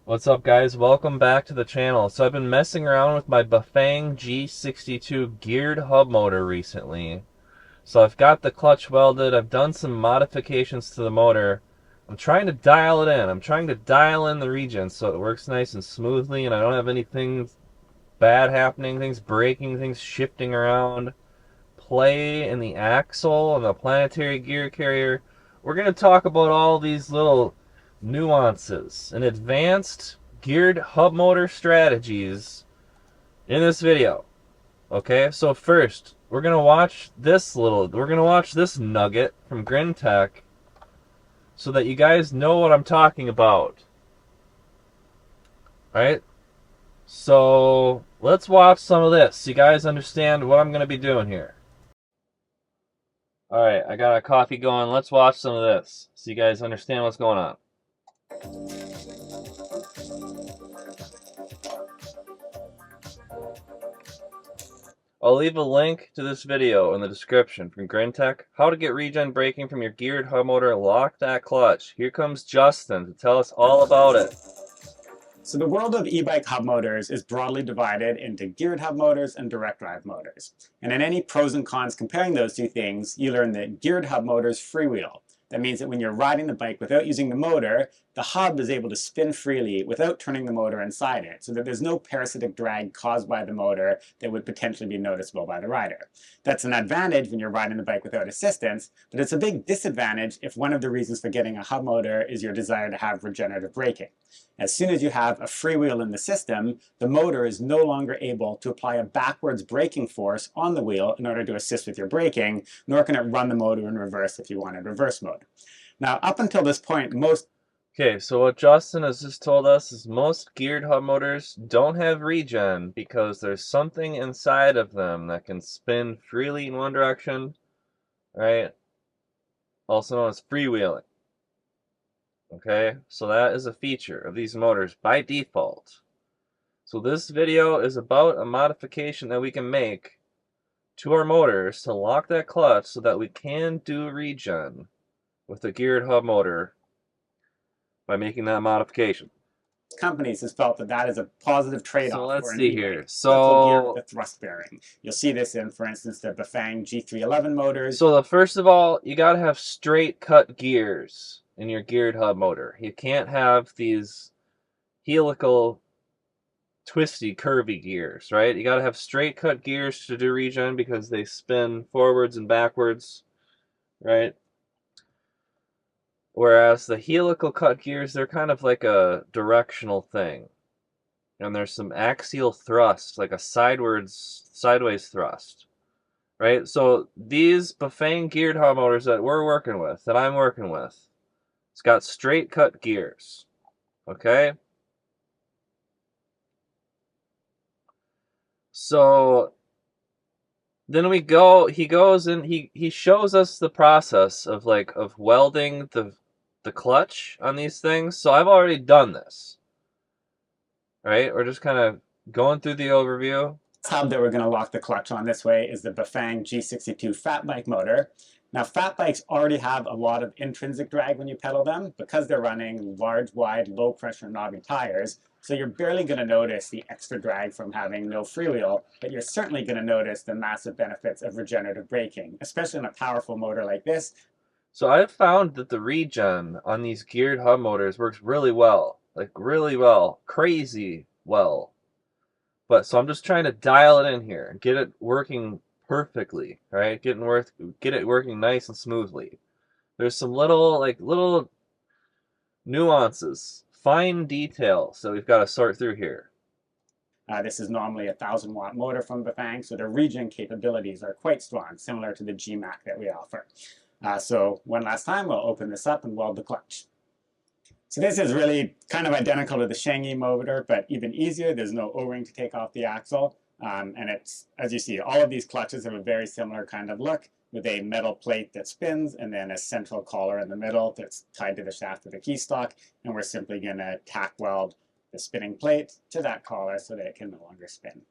What's up, guys? Welcome back to the channel. So I've been messing around with my Bafang G62 geared hub motor recently. So I've got the clutch welded. I've done some modifications to the motor. I'm trying to dial it in. I'm trying to dial in the regen so it works nice and smoothly and I don't have anything bad happening, things breaking, things shifting around. Play in the axle and the planetary gear carrier. We're going to talk about all these little nuances and advanced geared hub motor strategies in this video. Okay, so first, we're gonna watch this nugget from Tech so that you guys know what I'm talking about. Alright? So let's watch some of this so you guys understand what I'm gonna be doing here. Alright, I got a coffee going. Let's watch some of this so you guys understand what's going on. I'll leave a link to this video in the description from Tech. How to get regen braking from your geared hub motor. Lock that clutch. Here comes Justin to tell us all about it. So the world of e-bike hub motors is broadly divided into geared hub motors and direct drive motors. And in any pros and cons comparing those two things, you learn that geared hub motors freewheel. That means that when you're riding the bike without using the motor, the hub is able to spin freely without turning the motor inside it, so that there's no parasitic drag caused by the motor that would potentially be noticeable by the rider. That's an advantage when you're riding the bike without assistance, but it's a big disadvantage if one of the reasons for getting a hub motor is your desire to have regenerative braking. As soon as you have a freewheel in the system, the motor is no longer able to apply a backwards braking force on the wheel in order to assist with your braking, nor can it run the motor in reverse if you wanted reverse mode. Now, up until this point, Okay, so what Justin has just told us is most geared hub motors don't have regen because there's something inside of them that can spin freely in one direction, right? Also known as freewheeling. Okay, so that is a feature of these motors by default. So this video is about a modification that we can make to our motors to lock that clutch so that we can do regen with the geared hub motor by making that modification. companies has felt that that is a positive So trade-off let's for an see here. e-bike. Vertical gear with So a thrust bearing. You'll see this in, for instance, the Bafang G311 motors. So the first of all, you gotta have straight cut gears in your geared hub motor. You can't have these helical, twisty, curvy gears, right? You gotta have straight cut gears to do regen because they spin forwards and backwards, right? Whereas the helical cut gears, they're kind of like a directional thing. And there's some axial thrust, like a sideways thrust. Right? So these Bafang geared hub motors that we're working with, that I'm working with, it's got straight cut gears. Okay? So then he goes and he shows us the process of welding the clutch on these things. So I've already done this. Right? We're just kind of going through the overview. Hub that we're going to lock the clutch on this way is the Bafang G62 fat bike motor. Now, fat bikes already have a lot of intrinsic drag when you pedal them because they're running large, wide, low-pressure knobby tires. So you're barely going to notice the extra drag from having no freewheel, but you're certainly going to notice the massive benefits of regenerative braking, especially on a powerful motor like this. So I've found that the regen on these geared hub motors works really well. Like really well. Crazy well. But so I'm just trying to dial it in here and get it working perfectly, right? Get it working nice and smoothly. There's some little nuances, fine details that we've got to sort through here. This is normally a 1,000-watt motor from Bafang, so the regen capabilities are quite strong, similar to the GMAC that we offer. So one last time, we'll open this up and weld the clutch. So this is really kind of identical to the Shanghai motor, but even easier. There's no O-ring to take off the axle. And it's, as you see, all of these clutches have a very similar kind of look with a metal plate that spins and then a central collar in the middle that's tied to the shaft of the keystock. And we're simply going to tack weld the spinning plate to that collar so that it can no longer spin.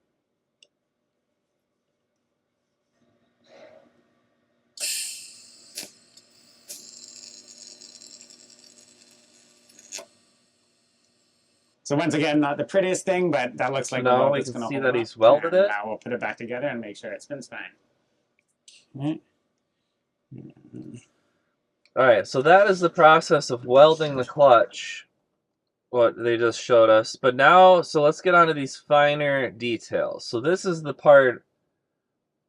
So once again, not the prettiest thing, but that looks So like a now weld we that's can going to see hold that up. he's welded And it. now we'll put it back together and make sure it spins fine. Right. Alright, so that is the process of welding the clutch, what they just showed us. But now, so let's get on to these finer details. So this is the part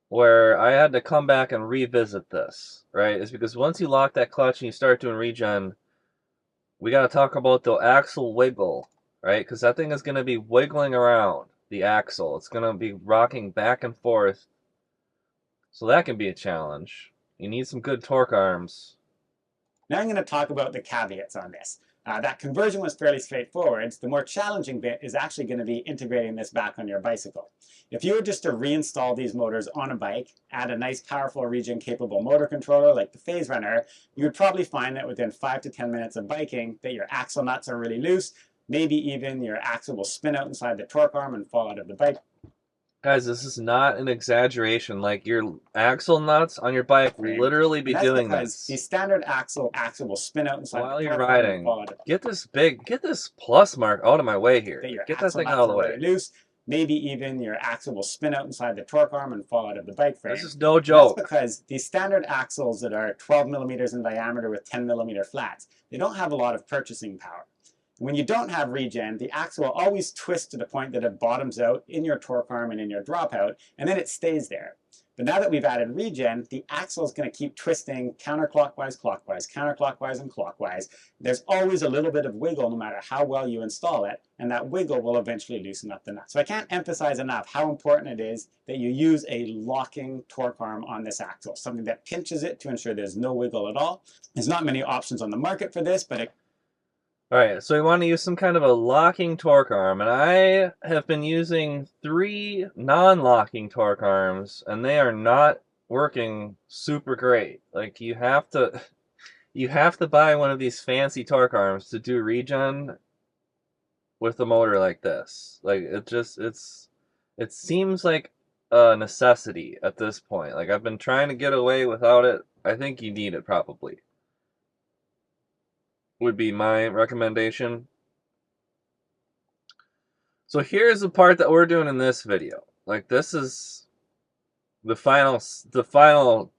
where I had to come back and revisit this, right? Is because once you lock that clutch and you start doing regen, we got to talk about the axle wiggle, right? Because that thing is going to be wiggling around the axle. It's going to be rocking back and forth. So that can be a challenge. You need some good torque arms. Now I'm going to talk about the caveats on this. That conversion was fairly straightforward. The more challenging bit is actually going to be integrating this back on your bicycle. If you were just to reinstall these motors on a bike, add a nice powerful Regen capable motor controller like the Phase Runner, you would probably find that within 5 to 10 minutes of biking that your axle nuts are really loose, maybe even your axle will spin out inside the torque arm and fall out of the bike. Guys, this is not an exaggeration. Like, your axle nuts on your bike will Frame. literally And be that's doing because the this standard axle will spin out inside while the you're torque arm and riding. fall out of Get this plus mark out of my way that here. your Get that axle thing out nuts of the are way. really loose. Maybe even your axle will spin out inside the torque arm and fall out of the bike This frame. is no And that's joke. because these standard axles that are 12 millimeters in diameter with 10 millimeter flats, they don't have a lot of purchasing power. When you don't have regen, the axle will always twist to the point that it bottoms out in your torque arm and in your dropout, and then it stays there. But now that we've added regen, the axle is going to keep twisting counterclockwise, clockwise, counterclockwise, and clockwise. There's always a little bit of wiggle no matter how well you install it, and that wiggle will eventually loosen up the nut. So I can't emphasize enough how important it is that you use a locking torque arm on this axle, something that pinches it to ensure there's no wiggle at all. There's not many options on the market for this, but Alright, so we want to use some kind of a locking torque arm, and I have been using 3 non-locking torque arms, and they are not working super great. Like, you have to buy one of these fancy torque arms to do regen with a motor like this. Like, it seems like a necessity at this point. Like, I've been trying to get away without it. I think you need it probably. Would be my recommendation. So here's the part that we're doing in this video. Like, this is the final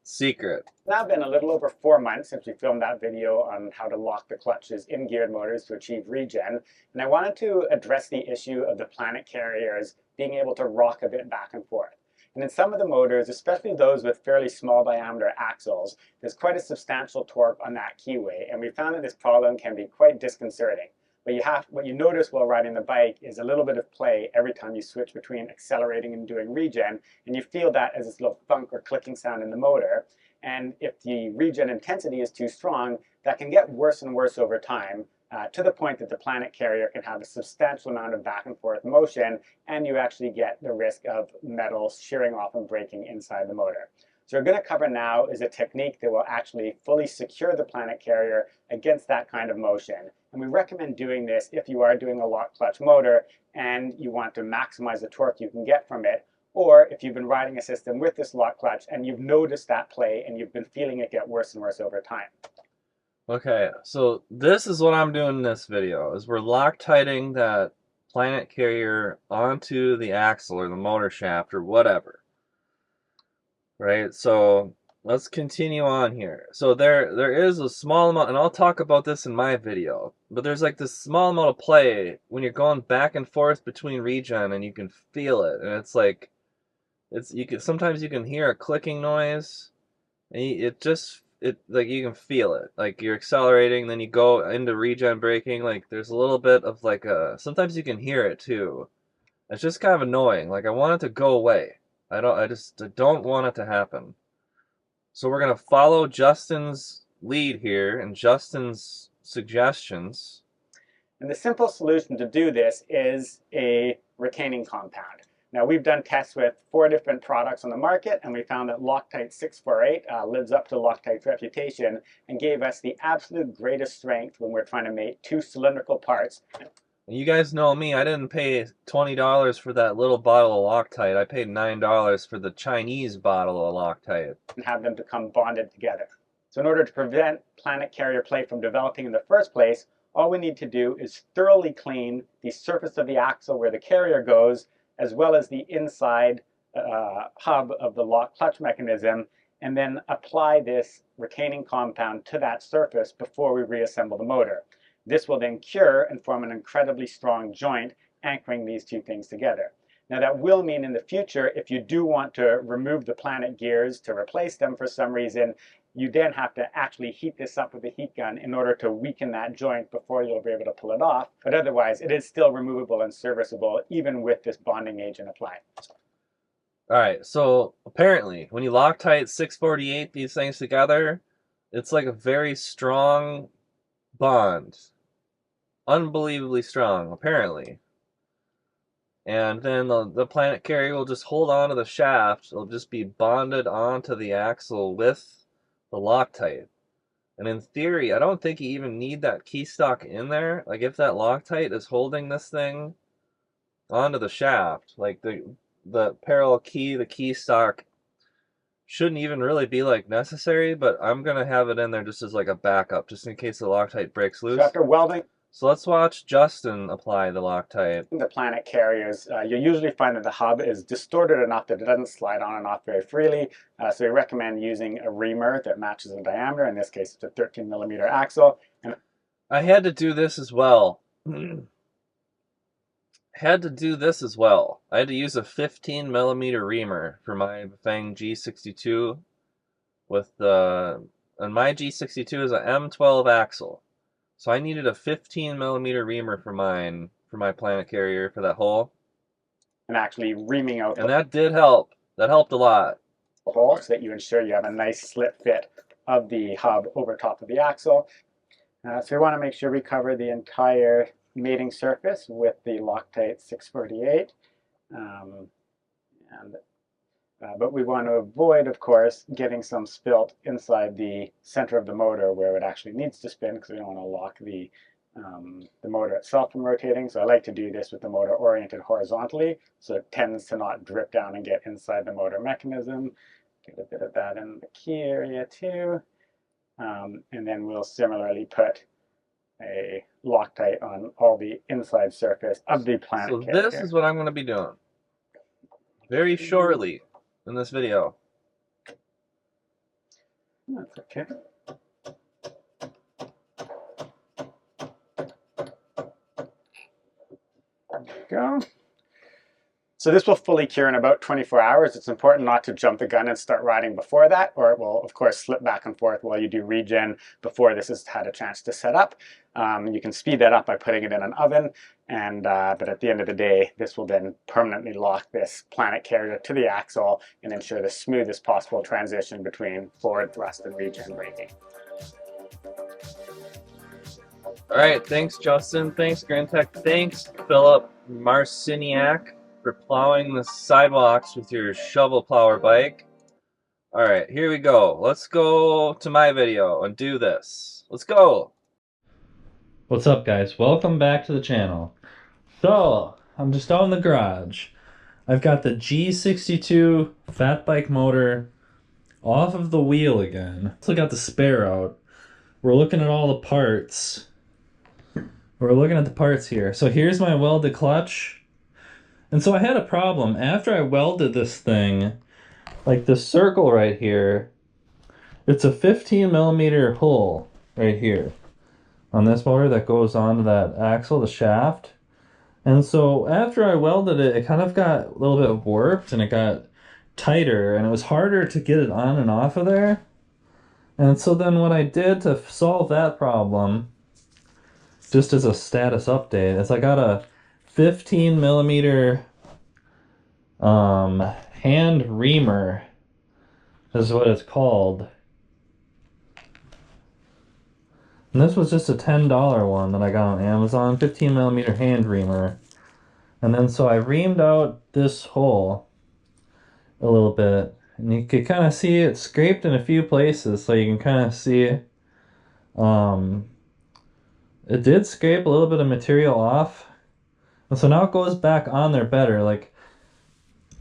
secret. it's now been a little over 4 months since we filmed that video on how to lock the clutches in geared motors to achieve regen, and I wanted to address the issue of the planet carriers being able to rock a bit back and forth. And in some of the motors, especially those with fairly small diameter axles, there's quite a substantial torque on that keyway, and we found that this problem can be quite disconcerting. What you notice while riding the bike is a little bit of play every time you switch between accelerating and doing regen, and you feel that as this little thunk or clicking sound in the motor. And if the regen intensity is too strong, that can get worse and worse over time, to the point that the planet carrier can have a substantial amount of back and forth motion, and you actually get the risk of metal shearing off and breaking inside the motor. So what we're going to cover now is a technique that will actually fully secure the planet carrier against that kind of motion. And we recommend doing this if you are doing a lock clutch motor and you want to maximize the torque you can get from it, or if you've been riding a system with this lock clutch and you've noticed that play and you've been feeling it get worse and worse over time. Okay, so this is what I'm doing in this video, is we're Loctiting that planet carrier onto the axle or the motor shaft or whatever. Right, so let's continue on here. So there is a small amount, and I'll talk about this in my video, but there's like this small amount of play when you're going back and forth between regen and you can feel it, and it's like sometimes you can hear a clicking noise, and it like you can feel it. Like you're accelerating, then you go into regen braking, like there's a little bit of like a sometimes you can hear it too. It's just kind of annoying. Like I want it to go away. I don't want it to happen. So we're gonna follow Justin's lead here and Justin's suggestions. And the simple solution to do this is a retaining compound. Now we've done tests with 4 different products on the market, and we found that Loctite 648 lives up to Loctite's reputation and gave us the absolute greatest strength when we're trying to make 2 cylindrical parts. You guys know me, I didn't pay $20 for that little bottle of Loctite. I paid $9 for the Chinese bottle of Loctite. And have them become bonded together. So in order to prevent planet carrier play from developing in the first place, all we need to do is thoroughly clean the surface of the axle where the carrier goes, as well as the inside hub of the lock clutch mechanism, and then apply this retaining compound to that surface before we reassemble the motor. This will then cure and form an incredibly strong joint anchoring these two things together. Now that will mean in the future, if you do want to remove the Planet gears to replace them for some reason, you then have to actually heat this up with a heat gun in order to weaken that joint before you'll be able to pull it off. But otherwise, it is still removable and serviceable even with this bonding agent applied. Alright, so apparently when you Loctite 648 these things together, it's like a very strong bond. Unbelievably strong, apparently. And then the planet carrier will just hold on to the shaft. It'll just be bonded onto the axle with the Loctite. And in theory, I don't think you even need that key stock in there. Like if that Loctite is holding this thing onto the shaft, like the parallel key, the key stock shouldn't even really be like necessary, but I'm gonna have it in there just as like a backup, just in case the Loctite breaks loose. So after welding, so let's watch Justin apply the Loctite. the Planet carriers, you usually find that the hub is distorted enough that it doesn't slide on and off very freely. So we recommend using a reamer that matches the diameter. In this case, it's a 13mm axle. And I had to do this as well. I had to use a 15mm reamer for my Bafang G62 with and my G62 is a M12 axle. So I needed a 15mm reamer for mine, for my planet carrier, for that hole. And actually reaming out and that did help. That helped a lot. The hole so that you ensure you have a nice slip fit of the hub over top of the axle. So we want to make sure we cover the entire mating surface with the Loctite 648. But we want to avoid, of course, getting some spilt inside the center of the motor where it actually needs to spin, because we don't want to lock the motor itself from rotating. So I like to do this with the motor oriented horizontally, so it tends to not drip down and get inside the motor mechanism. Get a bit of that in the key area too. And then we'll similarly put a Loctite on all the inside surface of the planet carrier. So this is what I'm going to be doing very shortly in this video. That's okay. There we go. So this will fully cure in about 24 hours. It's important not to jump the gun and start riding before that, or it will, of course, slip back and forth while you do regen before this has had a chance to set up. You can speed that up by putting it in an oven, but at the end of the day, this will then permanently lock this planet carrier to the axle and ensure the smoothest possible transition between forward thrust and regen braking. All right, thanks, Justin. Thanks, Grantech. Thanks, Philip Marciniak, for plowing the sidewalks with your shovel plower bike. All right, here we go. Let's go to my video and do this. Let's go. What's up, guys? Welcome back to the channel. So, I'm just out in the garage. I've got the G62 fat bike motor off of the wheel again. Still got the spare out. We're looking at all the parts. We're looking at the parts here. So here's my welded clutch. And so I had a problem. After I welded this thing, like this circle right here, it's a 15mm hole right here on this motor that goes onto that axle, the shaft. And so after I welded it, it kind of got a little bit warped and it got tighter and it was harder to get it on and off of there. And so then what I did to solve that problem, just as a status update, is I got a 15mm hand reamer, is what it's called. And this was just a $10 one that I got on Amazon, 15mm hand reamer. And then so I reamed out this hole a little bit, and you could kind of see it scraped in a few places, so you can kind of see it did scrape a little bit of material off. And so now it goes back on there better. Like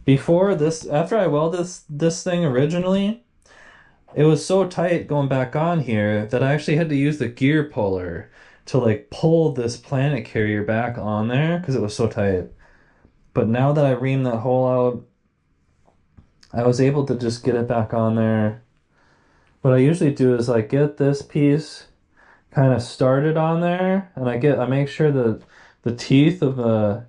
before this, after I welded this thing originally, it was so tight going back on here that I actually had to use the gear puller to like pull this planet carrier back on there because it was so tight. But now that I reamed that hole out, I was able to just get it back on there. What I usually do is like get this piece kind of started on there, and I make sure that the teeth of the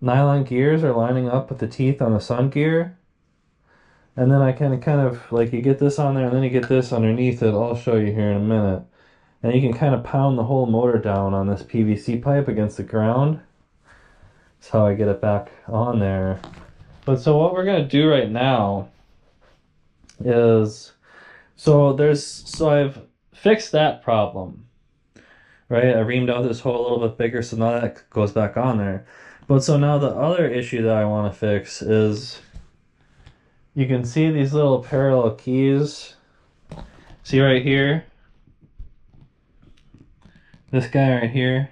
nylon gears are lining up with the teeth on the sun gear. And then I can kind of like you get this on there and then you get this underneath it. I'll show you here in a minute. And you can kind of pound the whole motor down on this PVC pipe against the ground. That's how I get it back on there. But so what we're gonna do right now is so I've fixed that problem. Right? I reamed out this hole a little bit bigger so now that goes back on there. But so now the other issue that I want to fix is you can see these little parallel keys. See right here? This guy right here,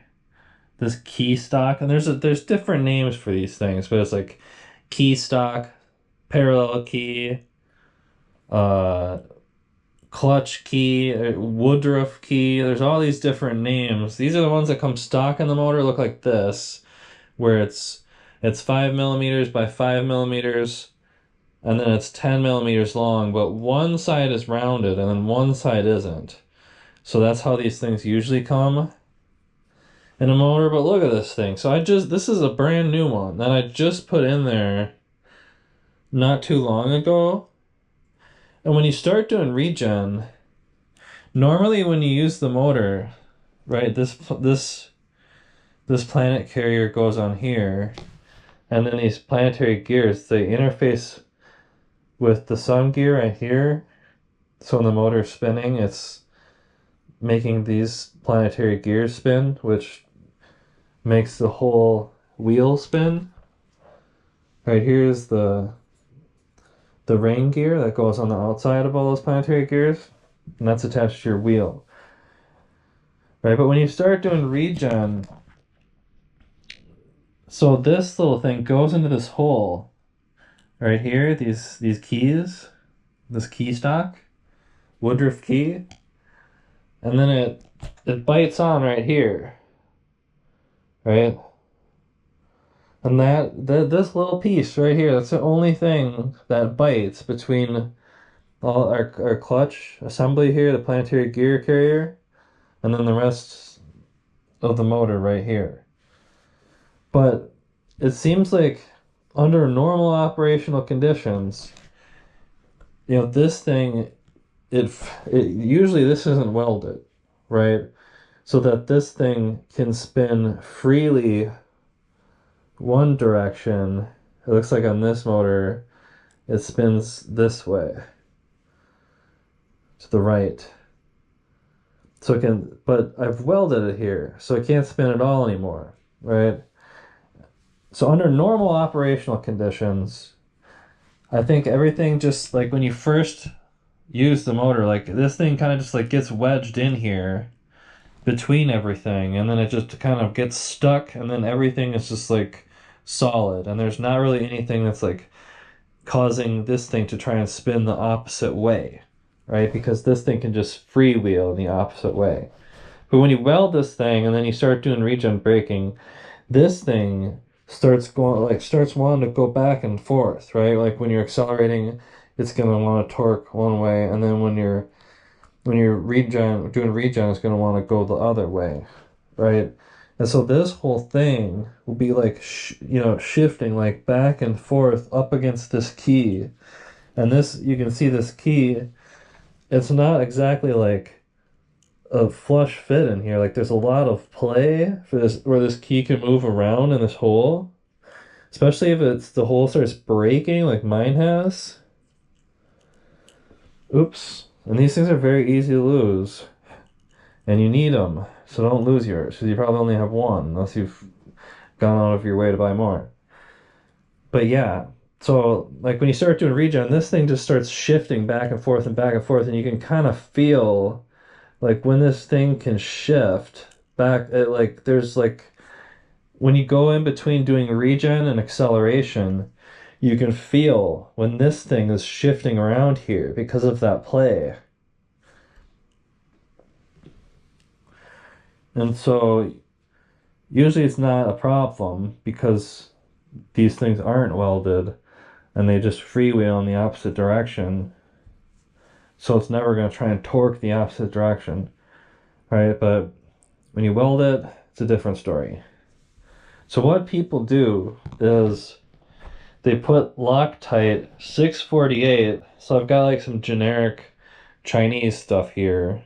this key stock, and there's different names for these things, but it's like key stock, parallel key, uh, clutch key, Woodruff key. There's all these different names. These are the ones that come stock in the motor, look like this, where it's 5 millimeters by 5 millimeters, and then it's 10 millimeters long, but one side is rounded and then one side isn't. So that's how these things usually come in a motor. But look at this thing. So this is a brand new one that I just put in there not too long ago. And when you start doing regen, normally when you use the motor, right, this planet carrier goes on here, and then these planetary gears, they interface with the sun gear right here. So when the motor's spinning, it's making these planetary gears spin, which makes the whole wheel spin. Right here is the rain gear that goes on the outside of all those planetary gears, and that's attached to your wheel. Right, but when you start doing regen, so this little thing goes into this hole right here, these keys, this key stock, Woodruff key, and then it bites on right here, right? And this little piece right here, that's the only thing that bites between all our clutch assembly here, the planetary gear carrier, and then the rest of the motor right here. But it seems like under normal operational conditions, this thing, it usually this isn't welded, right? So that this thing can spin freely one direction. It looks like on this motor, it spins this way to the right. So it can, but I've welded it here, so it can't spin at all anymore, right? So under normal operational conditions, I think everything just like when you first use the motor, like this thing kind of just like gets wedged in here between everything, and then it just kind of gets stuck, and then everything is just like solid, and there's not really anything that's like causing this thing to try and spin the opposite way, right? Because this thing can just freewheel in the opposite way. But when you weld this thing and then you start doing regen braking, this thing starts wanting to go back and forth, right? Like when you're accelerating, it's gonna want to torque one way, and then when you're doing regen, it's gonna want to go the other way, right? And so this whole thing will be like shifting like back and forth up against this key. And this, you can see this key, it's not exactly like a flush fit in here. Like there's a lot of play for this, where this key can move around in this hole, especially if the hole starts breaking like mine has. Oops. And these things are very easy to lose, and you need them, so don't lose yours, because you probably only have one unless you've gone out of your way to buy more. But yeah, so like when you start doing regen, this thing just starts shifting back and forth and back and forth, and you can kind of feel like when this thing can shift back, like there's like when you go in between doing regen and acceleration, you can feel when this thing is shifting around here because of that play. And so usually it's not a problem because these things aren't welded and they just freewheel in the opposite direction. So it's never going to try and torque the opposite direction, right? But when you weld it, it's a different story. So what people do is they put Loctite 648. So I've got like some generic Chinese stuff here.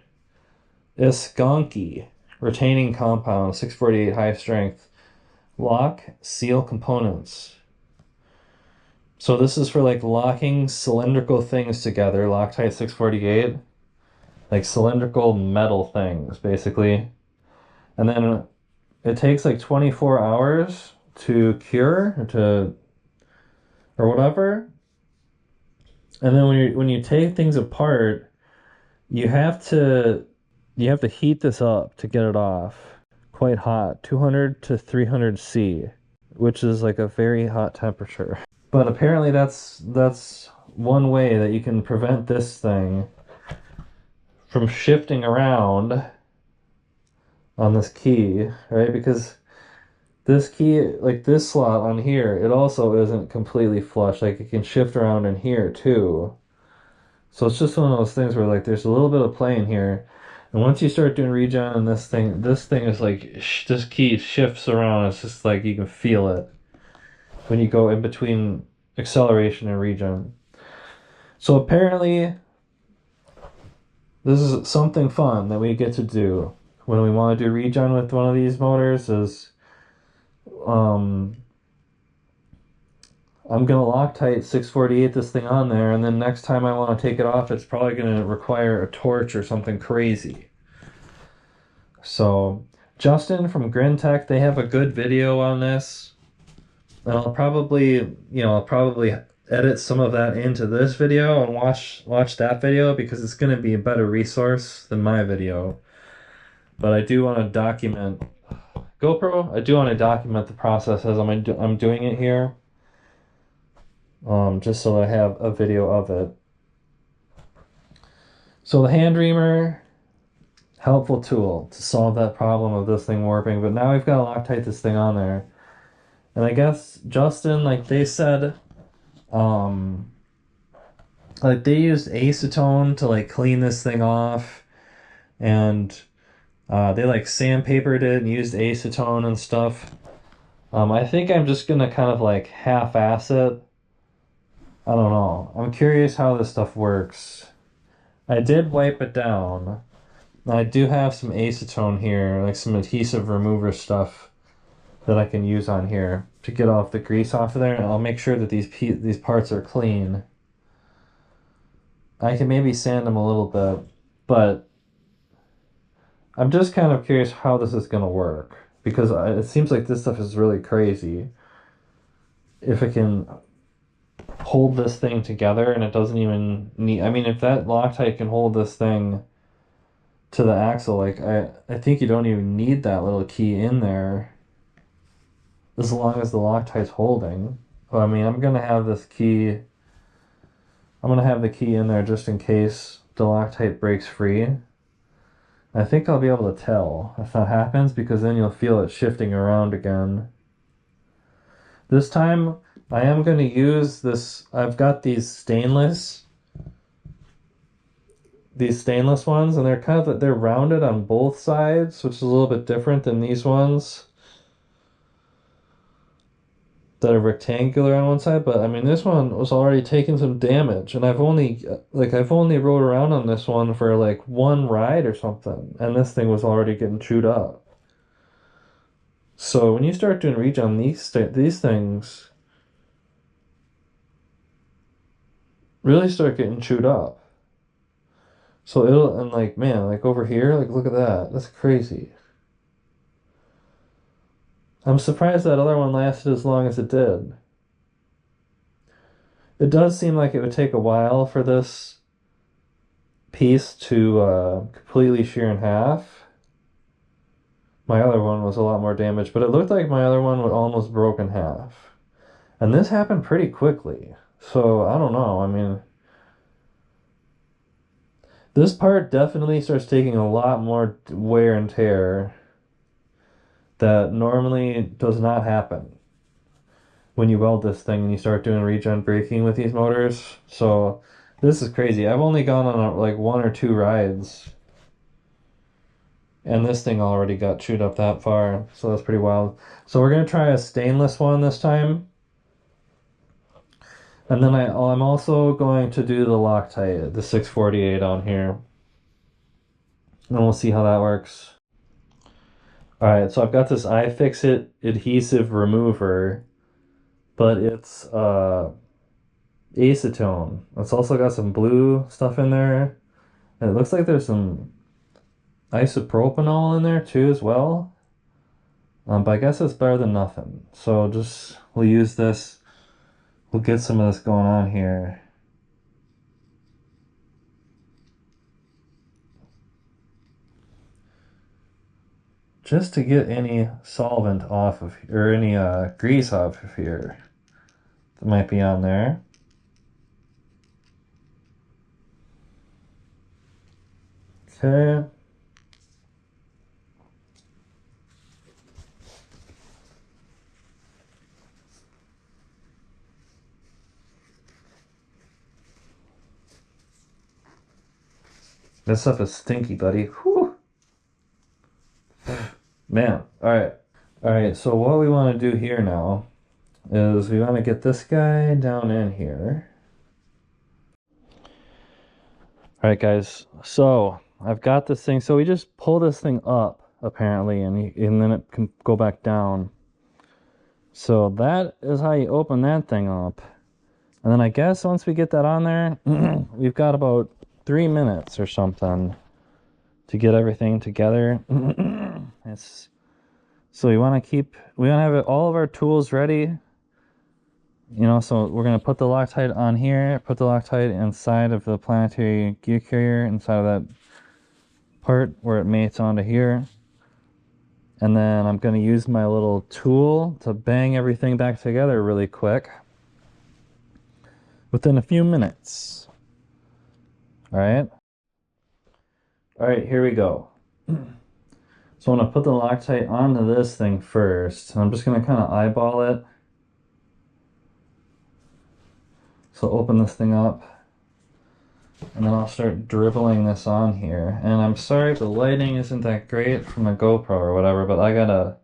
It's skunky retaining compound 648 high strength lock seal components. So this is for like locking cylindrical things together, Loctite 648, like cylindrical metal things basically. And then it takes like 24 hours to cure or whatever. And then when you take things apart, you have to heat this up to get it off. Quite hot, 200 to 300 C, which is like a very hot temperature. But apparently that's one way that you can prevent this thing from shifting around on this key, right? Because this key, like this slot on here, it also isn't completely flush. Like it can shift around in here too. So it's just one of those things where like there's a little bit of play in here. And once you start doing regen on this thing is like, this key shifts around. It's just like you can feel it when you go in between acceleration and regen. So apparently, this is something fun that we get to do when we want to do regen with one of these motors is um, I'm gonna Loctite 648 this thing on there, and then next time I want to take it off, it's probably gonna require a torch or something crazy. So Justin from Grintech, they have a good video on this, and I'll probably edit some of that into this video and watch that video because it's gonna be a better resource than my video. But I do want to document GoPro. I do want to document the process as I'm doing it here. Just so I have a video of it. So the hand reamer, helpful tool to solve that problem of this thing warping. But now we've got to Loctite this thing on there. And I guess Justin, like they said, like they used acetone to like clean this thing off, and they like sandpapered it and used acetone and stuff. I think I'm just gonna kind of like half-ass it. I don't know. I'm curious how this stuff works. I did wipe it down. I do have some acetone here, like some adhesive remover stuff that I can use on here to get off the grease off of there. And I'll make sure that these parts are clean. I can maybe sand them a little bit, but I'm just kind of curious how this is going to work because it seems like this stuff is really crazy. If it can hold this thing together and it doesn't even need, I mean, if that Loctite can hold this thing to the axle, like I think you don't even need that little key in there as long as the Loctite's holding. But I mean, I'm going to have the key in there just in case the Loctite breaks free. I think I'll be able to tell if that happens because then you'll feel it shifting around again. This time I am going to use this. I've got these stainless ones, and they're rounded on both sides, which is a little bit different than these ones that are rectangular on one side. But I mean, this one was already taking some damage, and I've only rode around on this one for like one ride or something, and this thing was already getting chewed up. So when you start doing regen, these things really start getting chewed up. So and like, man, like over here, like look at that. That's crazy. I'm surprised that other one lasted as long as it did. It does seem like it would take a while for this piece to completely shear in half. My other one was a lot more damaged, but it looked like my other one would almost broke in half. And this happened pretty quickly. So I don't know. I mean, this part definitely starts taking a lot more wear and tear that normally does not happen when you weld this thing and you start doing regen braking with these motors. So this is crazy. I've only gone on like 1 or 2 rides, and this thing already got chewed up that far. So that's pretty wild. So we're gonna try a stainless one this time. And then I'm also going to do the Loctite, the 648 on here. And we'll see how that works. Alright, so I've got this iFixit adhesive remover, but it's acetone. It's also got some blue stuff in there. And it looks like there's some isopropanol in there too as well. But I guess it's better than nothing. So we'll use this. We'll get some of this going on here. Just to get any solvent off of, or any grease off of here that might be on there. Okay. This stuff is stinky, buddy. Whew. Man, all right. All right, so what we want to do here now is we want to get this guy down in here. All right, guys. So I've got this thing. So we just pull this thing up, apparently, and then it can go back down. So that is how you open that thing up. And then I guess once we get that on there, we've got about 3 minutes or something to get everything together. So we want to have all of our tools ready. You know, so we're going to put the Loctite on here, put the Loctite inside of the planetary gear carrier, inside of that part where it mates onto here. And then I'm going to use my little tool to bang everything back together really quick within a few minutes. All right. All right, here we go. So I'm going to put the Loctite onto this thing first. I'm just going to kind of eyeball it. So open this thing up, and then I'll start dribbling this on here. And I'm sorry the lighting isn't that great from the GoPro or whatever, but I gotta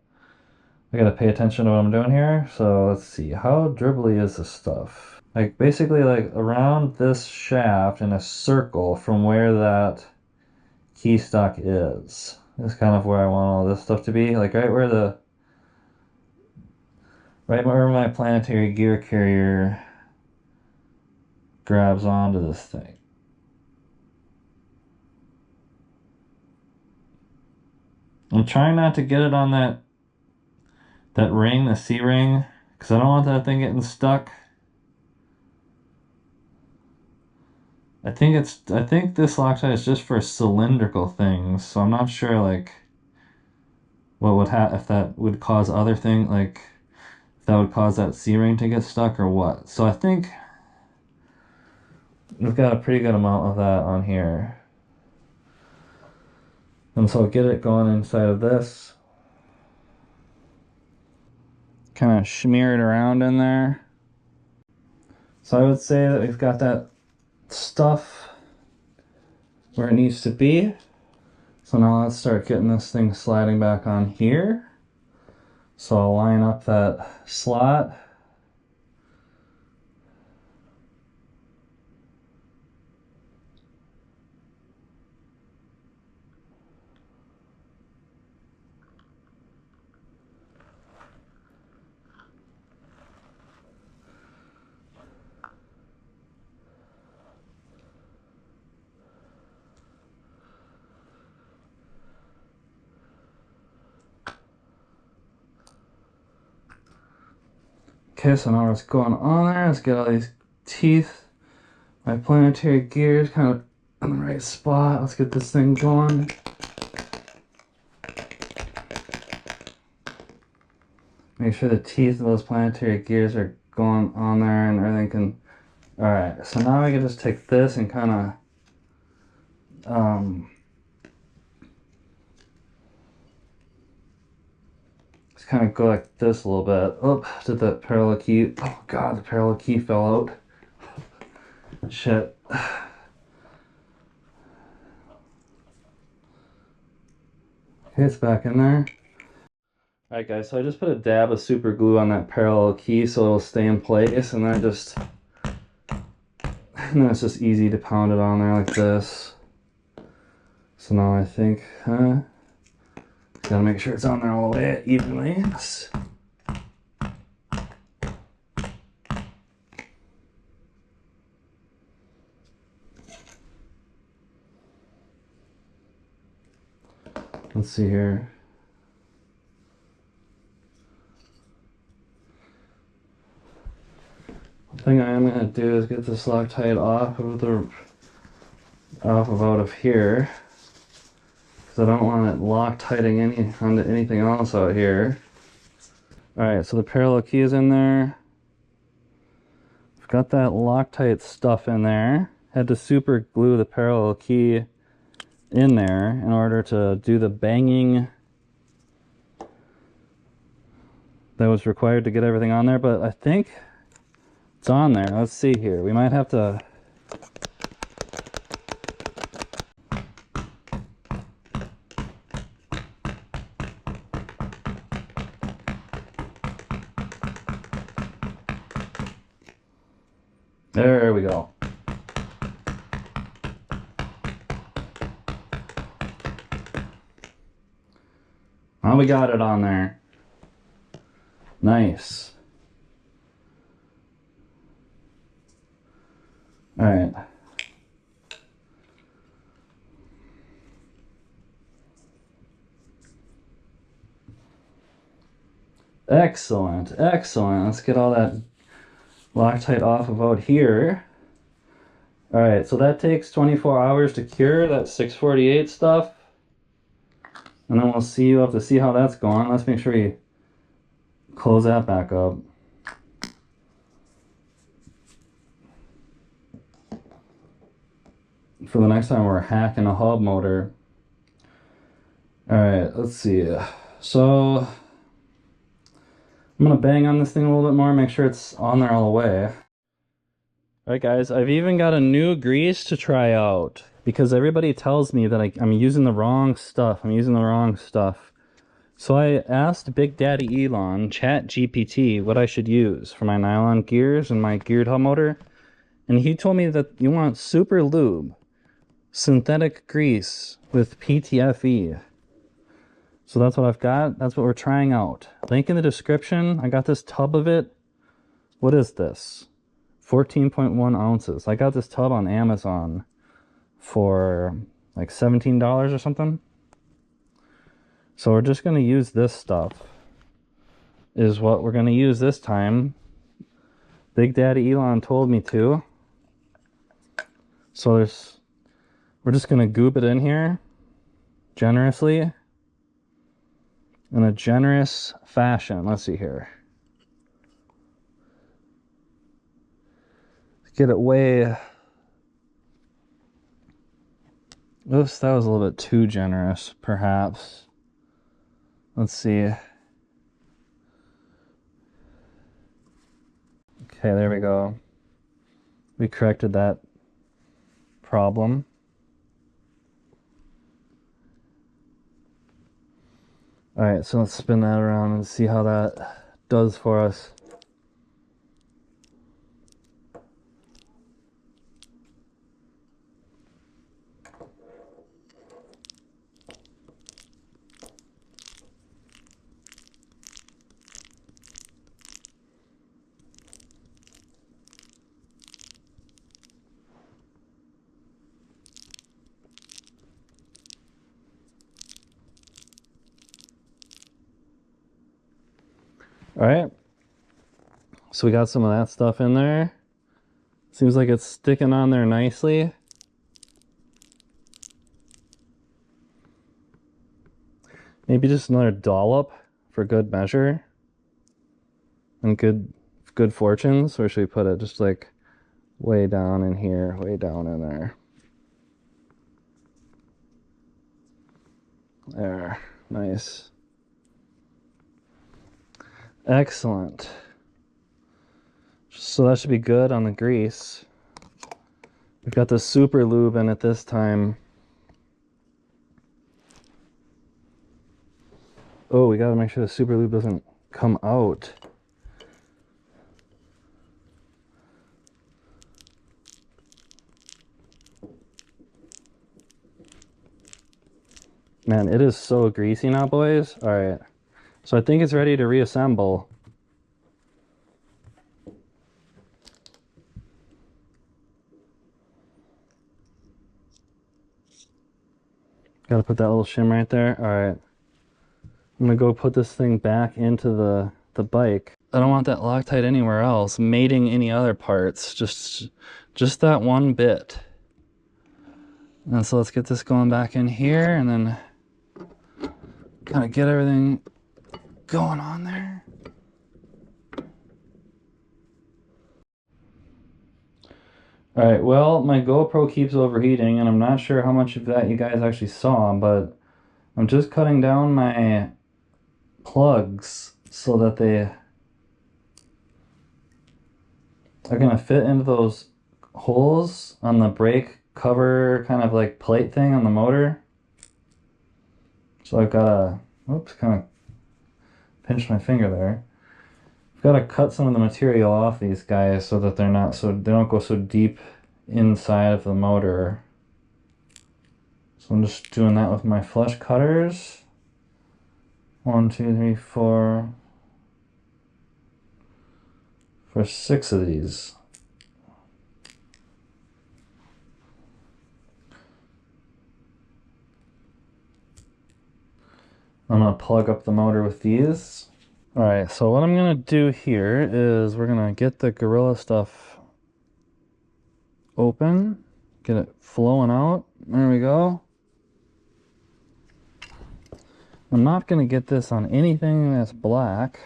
pay attention to what I'm doing here. So let's see, how dribbly is this stuff? Like basically like around this shaft in a circle from where that keystock is kind of where I want all this stuff to be. Like right where my planetary gear carrier grabs onto this thing. I'm trying not to get it on that ring, the C-ring, because I don't want that thing getting stuck. I think this Loctite is just for cylindrical things, so I'm not sure like what would if that would cause other thing, like if that would cause that C-ring to get stuck or what. So I think we've got a pretty good amount of that on here. And so I'll get it going inside of this. Kind of smear it around in there. So I would say that we've got that stuff where it needs to be. So now let's start getting this thing sliding back on here. So I'll line up that slot. Okay, so now what's going on there? Let's get all these teeth, my planetary gears kind of in the right spot. Let's get this thing going. Make sure the teeth of those planetary gears are going on there and everything can... Alright, so now we can just take this and kind of kind of go like this a little bit. Oh, did the parallel key? Oh God, the parallel key fell out. Shit. Okay, it's back in there. Alright guys, so I just put a dab of super glue on that parallel key so it'll stay in place, and then it's just easy to pound it on there like this. So now I think, gotta make sure it's on there all the way evenly. Let's see here. The thing I am gonna do is get this Loctite off out of here, because I don't want it Loctiting onto anything else out here. Alright, so the parallel key is in there. I've got that Loctite stuff in there. Had to super glue the parallel key in there in order to do the banging that was required to get everything on there, but I think it's on there. Let's see here. We might have to... There we go. Oh, we got it on there. Nice. All right. Excellent, excellent. Let's get all that Loctite off of out here. All right, so that takes 24 hours to cure, that 648 stuff. And then we'll have to see how that's going. Let's make sure we close that back up. For the next time we're hacking a hub motor. Alright, let's see. So I'm gonna bang on this thing a little bit more, make sure it's on there all the way. Alright guys, I've even got a new grease to try out, because everybody tells me that I'm using the wrong stuff. So I asked Big Daddy Elon, ChatGPT, what I should use for my nylon gears and my geared hub motor. And he told me that you want super lube, synthetic grease with PTFE. So that's what I've got. That's what we're trying out. Link in the description. I got this tub of it. What is this? 14.1 ounces. I got this tub on Amazon for like $17 or something. So we're just going to use this stuff. Is what we're going to use this time. Big Daddy Elon told me to. So we're just going to goop it in here generously. In a generous fashion. Let's see here. Get it way... Oops, that was a little bit too generous, perhaps. Let's see. Okay, there we go. We corrected that problem. Alright, so let's spin that around and see how that does for us. Alright, so we got some of that stuff in there. Seems like it's sticking on there nicely. Maybe just another dollop for good measure and good fortunes. Where should we put it? Just like way down in here, way down in there. There, nice. Excellent. So that should be good on the grease. We've got the super lube in it this time. Oh, we gotta make sure the super lube doesn't come out. Man, it is so greasy now, boys. All right. So I think it's ready to reassemble. Gotta put that little shim right there. All right. I'm gonna go put this thing back into the bike. I don't want that Loctite anywhere else, mating any other parts. Just that one bit. And so let's get this going back in here and then kind of get everything going on there. All right, well, my GoPro keeps overheating and I'm not sure how much of that you guys actually saw, but I'm just cutting down my plugs so that they are gonna fit into those holes on the brake cover kind of like plate thing on the motor. So I've got to, oops, kind of pinched my finger there. I've got to cut some of the material off these guys so that they're not so, they don't go so deep inside of the motor. So I'm just doing that with my flush cutters. 1, 2, 3, 4, for 6 of these. I'm gonna plug up the motor with these. All right, so what I'm gonna do here is we're gonna get the Gorilla stuff open, get it flowing out. There we go. I'm not gonna get this on anything that's black,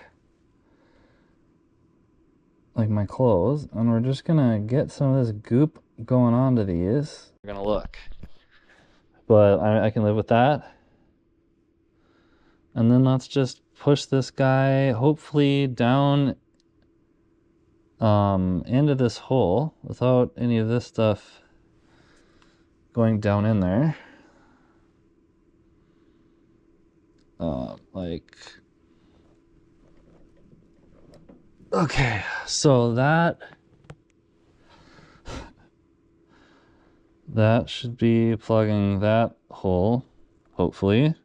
like my clothes, and we're just gonna get some of this goop going onto these. We're gonna look, but I can live with that. And then let's just push this guy hopefully down into this hole without any of this stuff going down in there. Like, okay, so that should be plugging that hole, hopefully.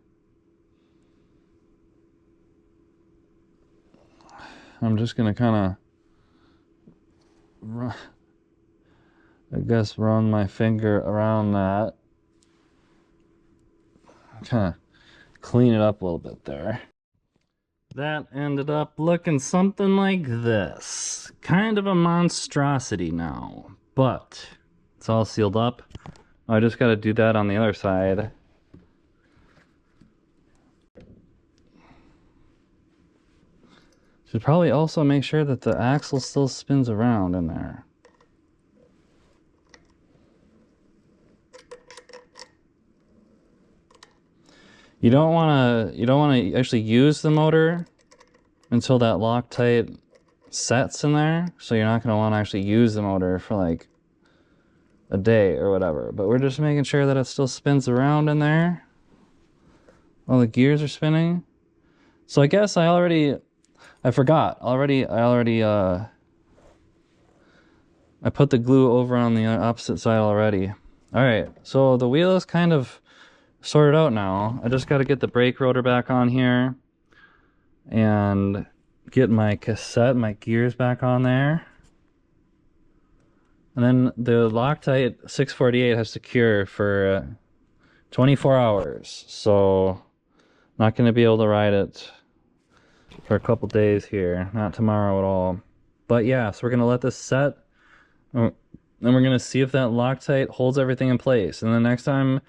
I'm just gonna kind of, I guess, run my finger around that. Kind of clean it up a little bit there. That ended up looking something like this. Kind of a monstrosity now, but it's all sealed up. I just got to do that on the other side. Should probably also make sure that the axle still spins around in there. You don't want to actually use the motor until that Loctite sets in there, so you're not going to want to actually use the motor for like a day or whatever. But we're just making sure that it still spins around in there while the gears are spinning. So I guess I forgot already. I put the glue over on the opposite side already. All right, so the wheel is kind of sorted out now. I just got to get the brake rotor back on here and get my cassette, my gears back on there. And then the Loctite 648 has to cure for 24 hours. So not going to be able to ride it for a couple days here. Not tomorrow at all. But yeah, so we're going to let this set. And we're going to see if that Loctite holds everything in place. And the next time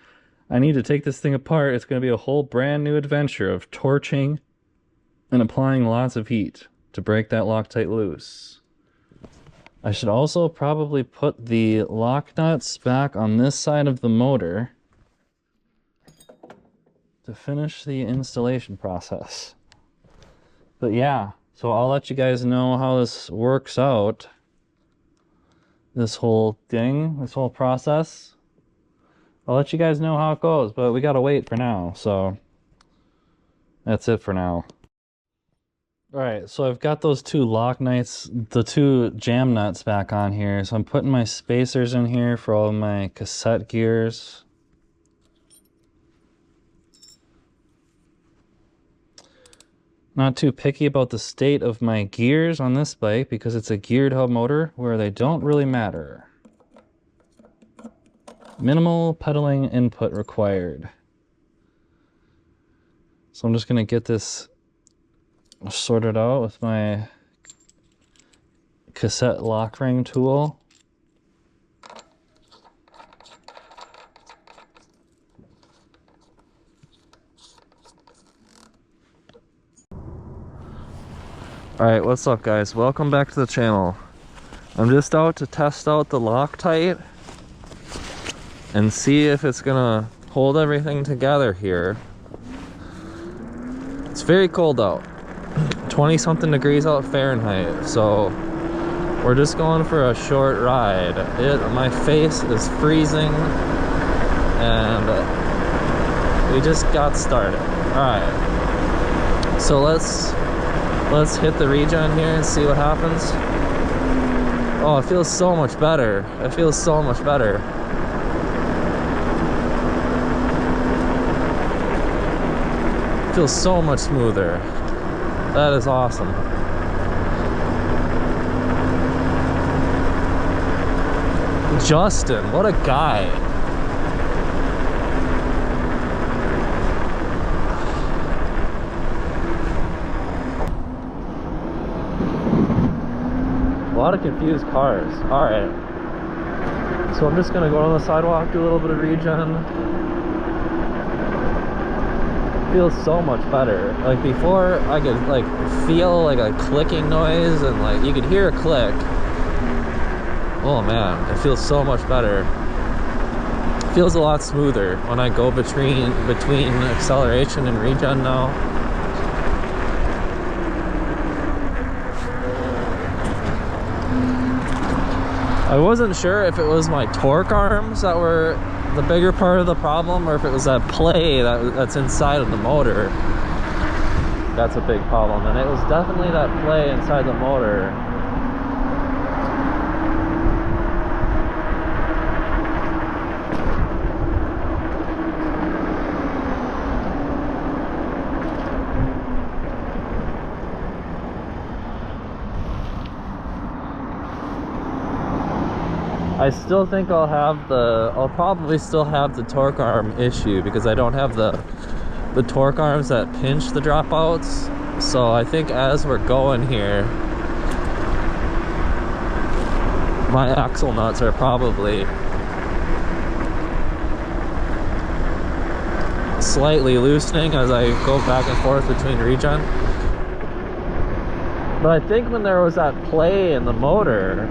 I need to take this thing apart, it's going to be a whole brand new adventure of torching and applying lots of heat to break that Loctite loose. I should also probably put the lock nuts back on this side of the motor to finish the installation process. But yeah, So I'll let you guys know how this works out. This whole thing, this whole process. I'll let you guys know how it goes, but we gotta wait for now, so that's it for now. Alright, so I've got those two lock nuts, the two jam nuts back on here, so I'm putting my spacers in here for all of my cassette gears. Not too picky about the state of my gears on this bike because it's a geared hub motor where they don't really matter. Minimal pedaling input required. So I'm just going to get this sorted out with my cassette lock ring tool. Alright, what's up guys? Welcome back to the channel. I'm just out to test out the Loctite and see if it's gonna hold everything together here. It's very cold out. 20 something degrees out Fahrenheit, so we're just going for a short ride. My face is freezing and we just got started. Alright, so let's hit the regen here and see what happens. Oh, it feels so much better. It feels so much better. It feels so much smoother. That is awesome. Justin, what a guy. A lot of confused cars. Alright. So I'm just gonna go on the sidewalk, do a little bit of regen. Feels so much better. Like before I could like feel like a clicking noise and like you could hear a click. Oh man, it feels so much better. It feels a lot smoother when I go between acceleration and regen now. I wasn't sure if it was my torque arms that were the bigger part of the problem or if it was that play that's inside of the motor. That's a big problem, and it was definitely that play inside the motor. I still think I'll probably still have the torque arm issue because I don't have the torque arms that pinch the dropouts. So I think as we're going here, my axle nuts are probably slightly loosening as I go back and forth between regen. But I think when there was that play in the motor,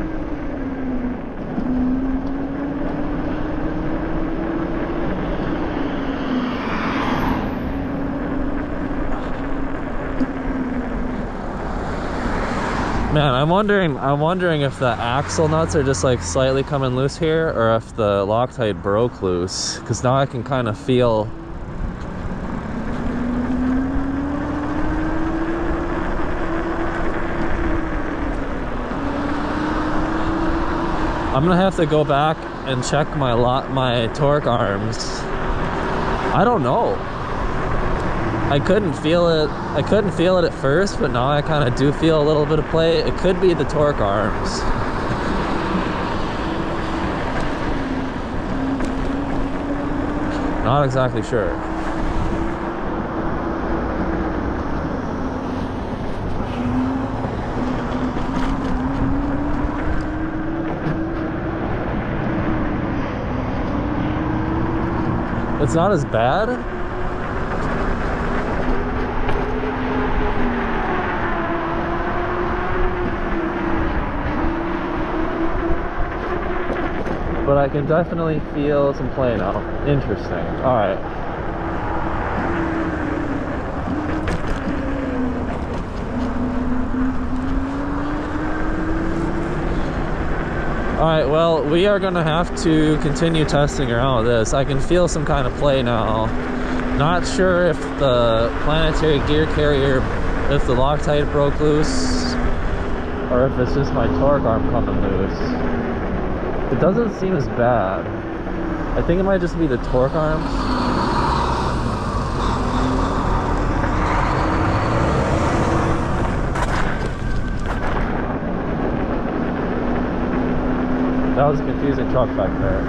man, I'm wondering if the axle nuts are just like slightly coming loose here or if the Loctite broke loose, because now I can kind of feel I'm gonna have to go back and check my torque arms. I don't know. I couldn't feel it at first, but now I kind of do feel a little bit of play. It could be the torque arms. Not exactly sure. It's not as bad. But I can definitely feel some play now. Interesting. Alright. Alright, well, we are going to have to continue testing around with this. I can feel some kind of play now. Not sure if the planetary gear carrier, if the Loctite broke loose, or if it's just my torque arm coming loose. It doesn't seem as bad. I think it might just be the torque arms. That was a confusing truck back there.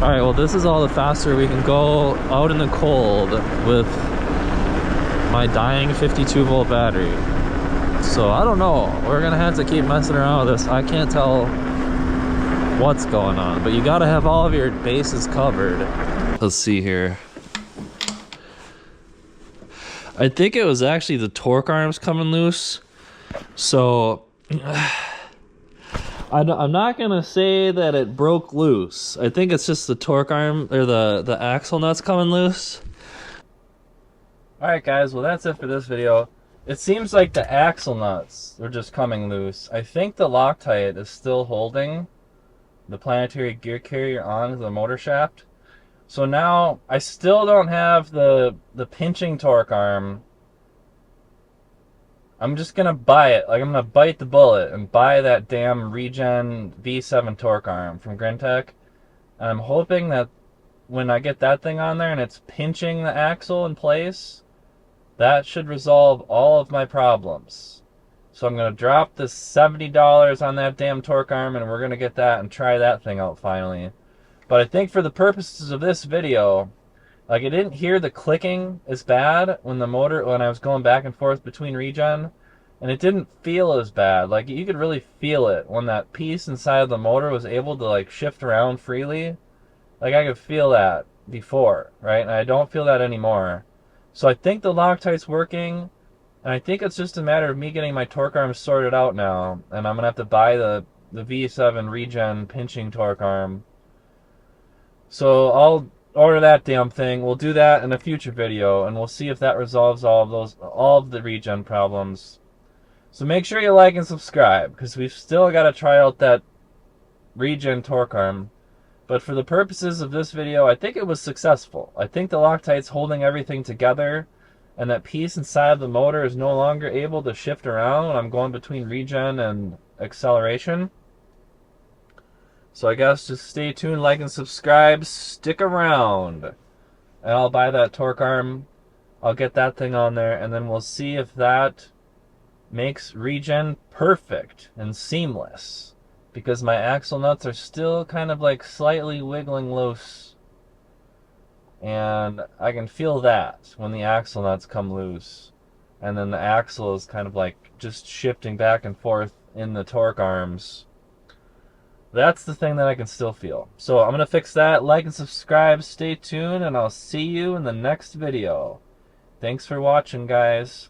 Alright, well this is all the faster we can go out in the cold with my dying 52 volt battery. So I don't know, we're gonna have to keep messing around with this. I can't tell what's going on, but you gotta have all of your bases covered. Let's see here. I think it was actually the torque arms coming loose. So I'm not gonna say that it broke loose. I think it's just the torque arm or the axle nuts coming loose. Alright guys, well that's it for this video. It seems like the axle nuts are just coming loose. I think the Loctite is still holding the planetary gear carrier on the motor shaft. So now I still don't have the pinching torque arm. I'm just gonna buy it. Like I'm gonna bite the bullet and buy that damn Regen V7 torque arm from Grintech. And I'm hoping that when I get that thing on there and it's pinching the axle in place, that should resolve all of my problems. So I'm going to drop this $70 on that damn torque arm and we're going to get that and try that thing out finally. But I think for the purposes of this video, like I didn't hear the clicking as bad when I was going back and forth between Regen, and it didn't feel as bad. Like you could really feel it when that piece inside of the motor was able to like shift around freely. Like I could feel that before, right? And I don't feel that anymore. So I think the Loctite's working, and I think it's just a matter of me getting my torque arms sorted out now, and I'm going to have to buy the V7 Regen pinching torque arm. So I'll order that damn thing. We'll do that in a future video, and we'll see if that resolves all of the Regen problems. So make sure you like and subscribe, because we've still got to try out that Regen torque arm. But for the purposes of this video, I think it was successful. I think the Loctite's holding everything together, and that piece inside of the motor is no longer able to shift around when I'm going between Regen and acceleration. So I guess just stay tuned, like and subscribe, stick around, and I'll buy that torque arm. I'll get that thing on there, and then we'll see if that makes Regen perfect and seamless. Because my axle nuts are still kind of like slightly wiggling loose. And I can feel that when the axle nuts come loose. And then the axle is kind of like just shifting back and forth in the torque arms. That's the thing that I can still feel. So I'm going to fix that. Like and subscribe. Stay tuned. And I'll see you in the next video. Thanks for watching, guys.